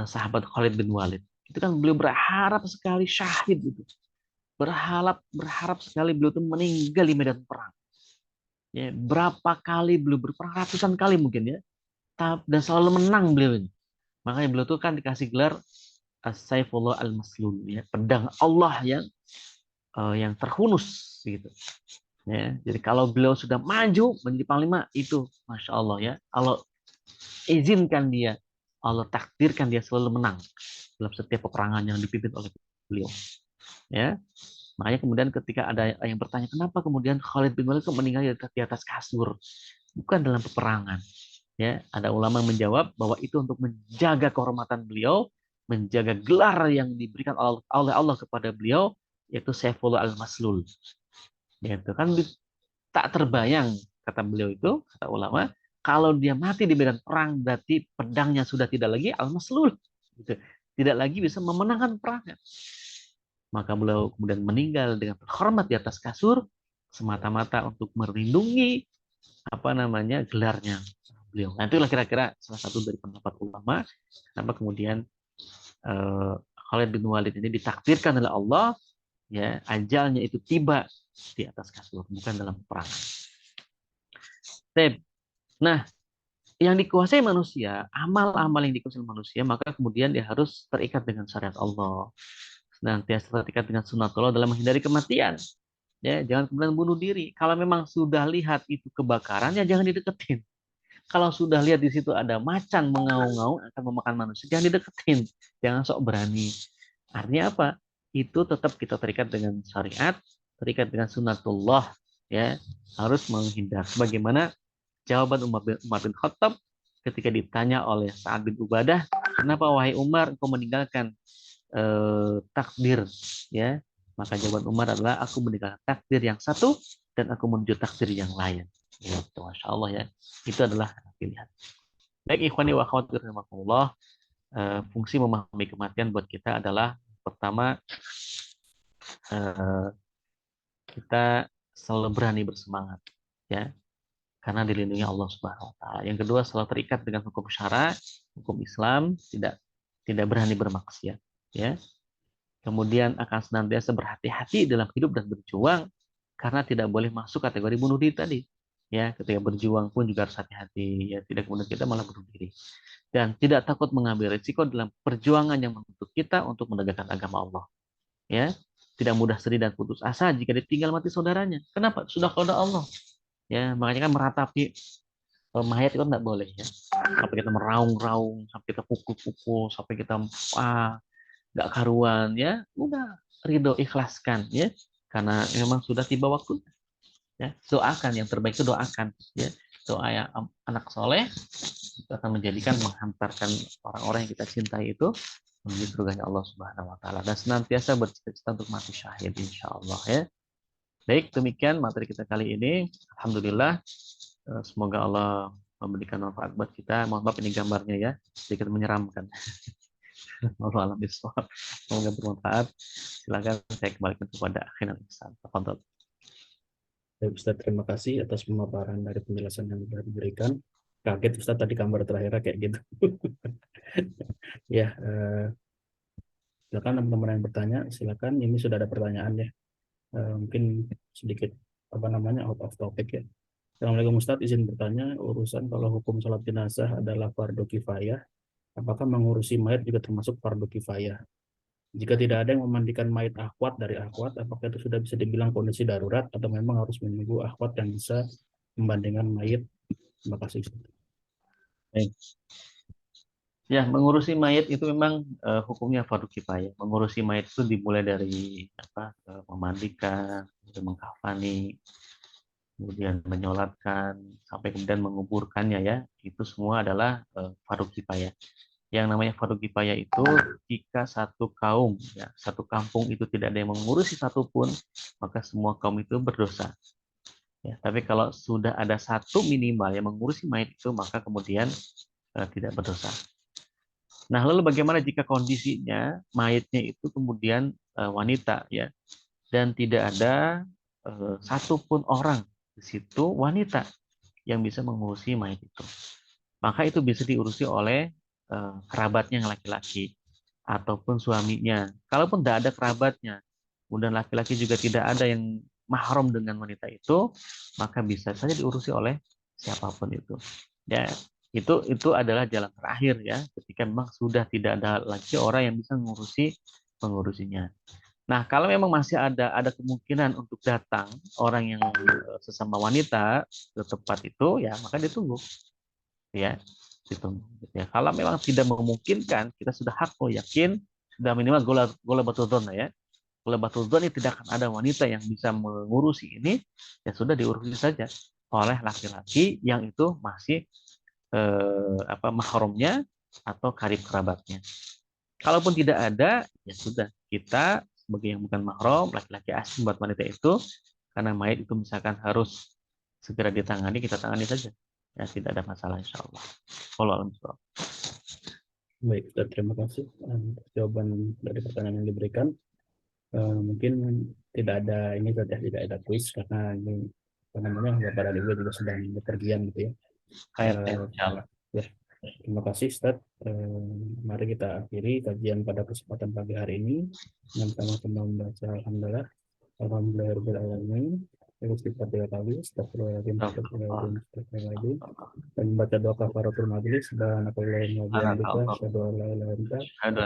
sahabat Khalid bin Walid. Itu kan beliau berharap sekali syahid itu. Berharap sekali beliau itu meninggal di medan perang. Ya, berapa kali beliau berperang, ratusan kali mungkin ya. Dan selalu menang beliau ini. Makanya beliau itu kan dikasih gelar As-Saifullah Al-Maslul, ya, pedang Allah yang terhunus gitu. Ya, jadi kalau beliau sudah maju menjadi panglima itu Masya Allah ya. Allah izinkan dia, Allah takdirkan dia selalu menang dalam setiap peperangan yang dipimpin oleh beliau. Ya, makanya kemudian ketika ada yang bertanya kenapa kemudian Khalid bin Walid meninggal di atas kasur, bukan dalam peperangan. Ya, ada ulama yang menjawab bahwa itu untuk menjaga kehormatan beliau, menjaga gelar yang diberikan oleh Allah kepada beliau, yaitu Saifullah Al-Maslul. Yaitu kan tak terbayang, kata beliau itu, kata ulama, kalau dia mati di medan perang berarti pedangnya sudah tidak lagi Al-Maslul. Gitu. Tidak lagi bisa memenangkan perang. Maka beliau kemudian meninggal dengan terhormat di atas kasur semata-mata untuk melindungi gelarnya beliau. Nah, itulah kira-kira salah satu dari pendapat ulama kenapa kemudian Khalid bin Walid ini ditakdirkan oleh Allah ya ajalnya itu tiba di atas kasur bukan dalam perang. Nah, yang dikuasai manusia, amal-amal yang dikuasai manusia, maka kemudian dia harus terikat dengan syariat Allah. Senantiasa terikat dengan sunatullah dalam menghindari kematian. Ya, jangan kemudian bunuh diri. Kalau memang sudah lihat itu kebakaran, ya jangan dideketin. Kalau sudah lihat di situ ada macan mengaung-ngaung akan memakan manusia, jangan dideketin. Jangan sok berani. Artinya apa? Itu tetap kita terikat dengan syariat, terikat dengan sunatullah. Ya, harus menghindar. Sebagaimana jawaban Umar bin Khattab ketika ditanya oleh Sa'ad bin Ubadah, kenapa wahai Umar engkau meninggalkan takdir? Ya, maka jawaban Umar adalah aku meninggalkan takdir yang satu dan aku menuju takdir yang lain. Gitu, Masya Allah ya. Itu adalah pilihan. Baik ikhwani wa akhwati rahimakumullah, fungsi memahami kematian buat kita adalah pertama kita selalu berani bersemangat. ya, karena dilindungi Allah Subhanahu wa taala. Yang kedua, selalu terikat dengan hukum syara, hukum Islam, tidak berani bermaksiat, ya. Kemudian akan senantiasa berhati-hati dalam hidup dan berjuang karena tidak boleh masuk kategori bunuh diri tadi. Ya, ketika berjuang pun juga harus hati-hati, ya, tidak kemudian kita malah bunuh diri. Dan tidak takut mengambil risiko dalam perjuangan yang menuntut kita untuk menegakkan agama Allah. Ya, tidak mudah sedih dan putus asa jika ditinggal mati saudaranya. Kenapa? Sudah kepada Allah. Ya, makanya kan meratapi mayat itu nggak boleh, ya. Sampai kita meraung-raung, sampai kita pukul-pukul, sampai kita nggak karuan, ya. Udah ridho, ikhlaskan, ya. Karena memang sudah tiba waktu. Ya, doakan yang terbaik itu doakan, ya. Doa yang anak soleh itu akan menjadikan menghantarkan orang-orang yang kita cintai itu menuju surganya Allah Subhanahu wa taala, dan senantiasa bercita-cita untuk mati syahid insyaallah, ya. Baik, demikian materi kita kali ini. Alhamdulillah, semoga Allah memberikan manfaat buat kita. Mohon maaf ini gambarnya, ya, sedikit menyeramkan. Wallahu a'lam bishawab. Semoga bermanfaat. Silakan saya kembalikan kepada akhirnya Ustaz. Tafadhol. Baik, Ustadz, terima kasih atas pemaparan dari penjelasan yang sudah diberikan. Kaget Ustadz tadi gambar terakhirnya kayak gitu. Ya, silakan teman-teman yang bertanya, silakan. Ini sudah ada pertanyaan ya. Mungkin sedikit out of topic ya. Assalamualaikum Ustadz, izin bertanya, urusan kalau hukum sholat jenazah adalah fardu kifayah, apakah mengurusi mayat juga termasuk fardu kifayah? Jika tidak ada yang memandikan mayat akhwat dari akhwat, apakah itu sudah bisa dibilang kondisi darurat atau memang harus menunggu akhwat yang bisa membandingkan mayat? Terima kasih. Baik. Ya, mengurusi mayat itu memang hukumnya fardu kifayah. Mengurusi mayat itu dimulai dari memandikan, mengkafani, kemudian menyolatkan, sampai kemudian menguburkannya, ya. Itu semua adalah fardu kifayah. Yang namanya fardu kifayah itu jika satu kaum, ya, satu kampung itu tidak ada yang mengurusi satupun, maka semua kaum itu berdosa. Ya, tapi kalau sudah ada satu minimal yang mengurusi mayat itu, maka kemudian tidak berdosa. Nah, lalu bagaimana jika kondisinya mayatnya itu kemudian wanita, ya, dan tidak ada satupun orang di situ wanita yang bisa mengurusi mayat itu? Maka itu bisa diurusi oleh kerabatnya yang laki-laki ataupun suaminya. Kalaupun tidak ada kerabatnya, kemudian laki-laki juga tidak ada yang mahram dengan wanita itu, maka bisa saja diurusi oleh siapapun itu. Ya, itu adalah jalan terakhir, ya, ketika memang sudah tidak ada lagi orang yang bisa mengurusinya. Nah, kalau memang masih ada kemungkinan untuk datang orang yang sesama wanita ke tempat itu, ya maka ditunggu, ya, ditunggu. Ya, kalau memang tidak memungkinkan, kita sudah yakin, sudah minimal gola batu dzon, ya. Gola batu dzon tidak akan ada wanita yang bisa mengurusi ini, ya sudah diurusi saja oleh laki-laki yang itu masih mahramnya atau karib kerabatnya. Kalaupun tidak ada, ya sudah, kita sebagai yang bukan mahram, laki-laki asing buat wanita itu, karena mayat itu misalkan harus segera ditangani, kita tangani saja. Ya, tidak ada masalah insya Allah. Wallahu a'lam. Baik, Ustaz, terima kasih jawaban dari pertanyaan yang diberikan. Mungkin tidak ada ini saja, tidak ada kuis karena ini Bapak dan Ibu juga sedang bepergian gitu ya. Ya, terima kasih Ustaz. Mari kita akhiri kajian pada kesempatan pagi hari ini dengan sama-sama membaca alhamdulillah. Alhamdulillah istighfar 3 kali, astagfirullahaladzim, astagfirullahaladzim, dan membaca doa kafaratul majelis dan aku lain bihamdika, asyhadu an la ilaha illa anta